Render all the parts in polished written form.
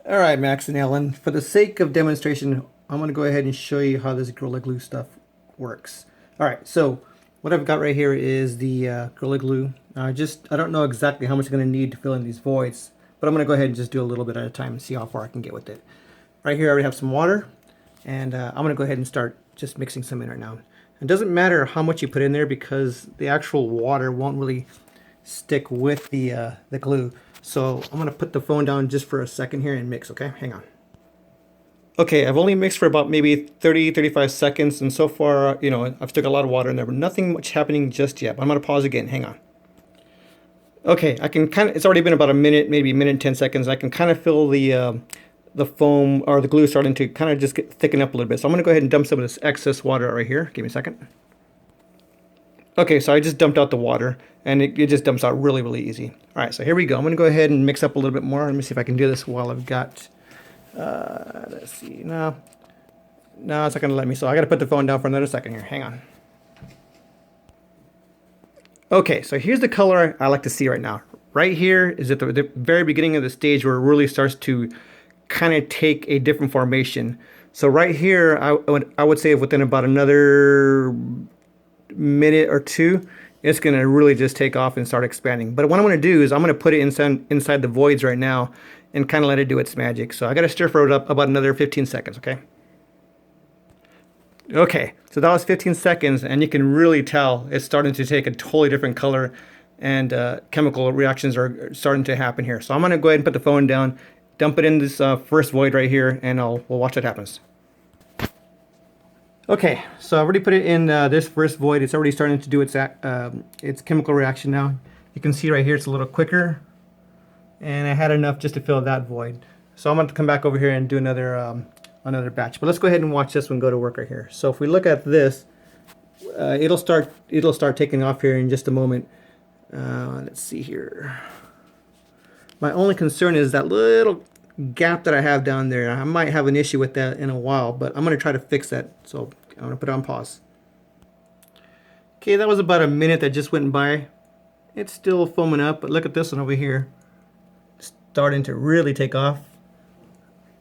All right, Max and Ellen, for the sake of demonstration, I'm going to go ahead and show you how this Gorilla Glue stuff works. All right, so what I've got right here is the Gorilla Glue. I don't know exactly how much I'm going to need to fill in these voids, but I'm going to go ahead and just do a little bit at a time and see how far I can get with it. Right here I already have some water, and I'm going to go ahead and start just mixing some in right now. It doesn't matter how much you put in there because the actual water won't really stick with the glue. So I'm gonna put the phone down just for a second here and mix, okay? Hang on. Okay, I've only mixed for about maybe 35 seconds, and so far, I've stuck a lot of water in there, but nothing much happening just yet. But I'm gonna pause again, hang on. Okay, I can it's already been about a minute, maybe a minute and 10 seconds. I can kind of feel the foam or the glue starting to kind of just thicken up a little bit. So I'm gonna go ahead and dump some of this excess water out right here. Give me a second. Okay, so I just dumped out the water, and it just dumps out really, really easy. All right, so here we go. I'm going to go ahead and mix up a little bit more. Let me see if I can do this while I've got, let's see, no, it's not going to let me. So I got to put the phone down for another second here. Hang on. Okay, so here's the color I like to see right now. Right here is at the very beginning of the stage where it really starts to kind of take a different formation. So right here, I would say within about another minute or two, it's going to really just take off and start expanding. But what I'm going to do is I'm going to put it inside the voids right now and kind of let it do its magic. So I got to stir fry it up about another 15 seconds, okay? Okay, so that was 15 seconds, and you can really tell it's starting to take a totally different color, and chemical reactions are starting to happen here. So I'm going to go ahead and put the phone down, dump it in this first void right here, and we'll watch what happens. Okay, so I've already put it in this first void. It's already starting to do its chemical reaction now. You can see right here it's a little quicker, and I had enough just to fill that void. So I'm going to come back over here and do another batch. But let's go ahead and watch this one go to work right here. So if we look at this, it'll start taking off here in just a moment. Let's see here. My only concern is that little gap that I have down there. I might have an issue with that in a while, but I'm going to try to fix that. So I'm going to put it on pause. Okay, that was about a minute that just went by. It's still foaming up, but look at this one over here. Starting to really take off.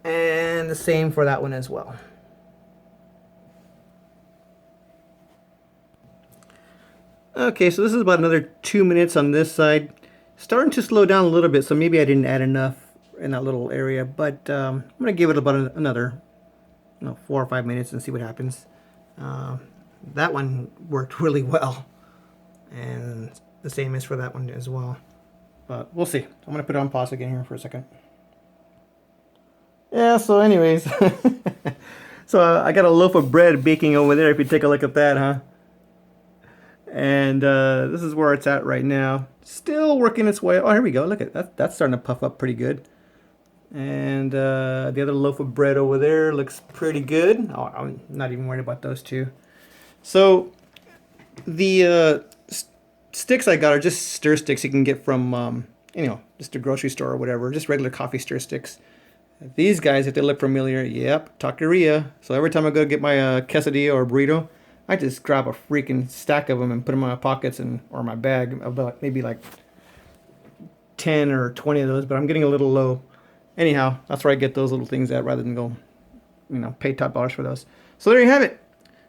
And the same for that one as well. Okay, so this is about another 2 minutes on this side. Starting to slow down a little bit, so maybe I didn't add enough in that little area, but I'm gonna give it about another 4 or 5 minutes and see what happens. That one worked really well, and the same is for that one as well, but we'll see. I'm gonna put it on pause again here for a second. Yeah, so anyways, so I got a loaf of bread baking over there if you take a look at that, huh? And this is where it's at right now. Still working its way. Oh, here we go. Look at that. That's starting to puff up pretty good. And the other loaf of bread over there looks pretty good. Oh, I'm not even worried about those two. So the sticks I got are just stir sticks you can get from, just a grocery store or whatever. Just regular coffee stir sticks. These guys, if they look familiar, yep, taqueria. So every time I go get my quesadilla or burrito, I just grab a freaking stack of them and put them in my pockets or my bag. About maybe like 10 or 20 of those, but I'm getting a little low. Anyhow, that's where I get those little things at rather than go, pay top dollars for those. So there you have it.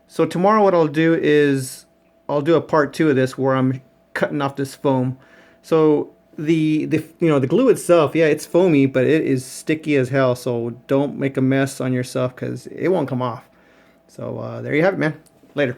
So tomorrow what I'll do is I'll do a part 2 of this where I'm cutting off this foam. So the glue itself, yeah, it's foamy, but it is sticky as hell. So don't make a mess on yourself because it won't come off. So there you have it, man. Later.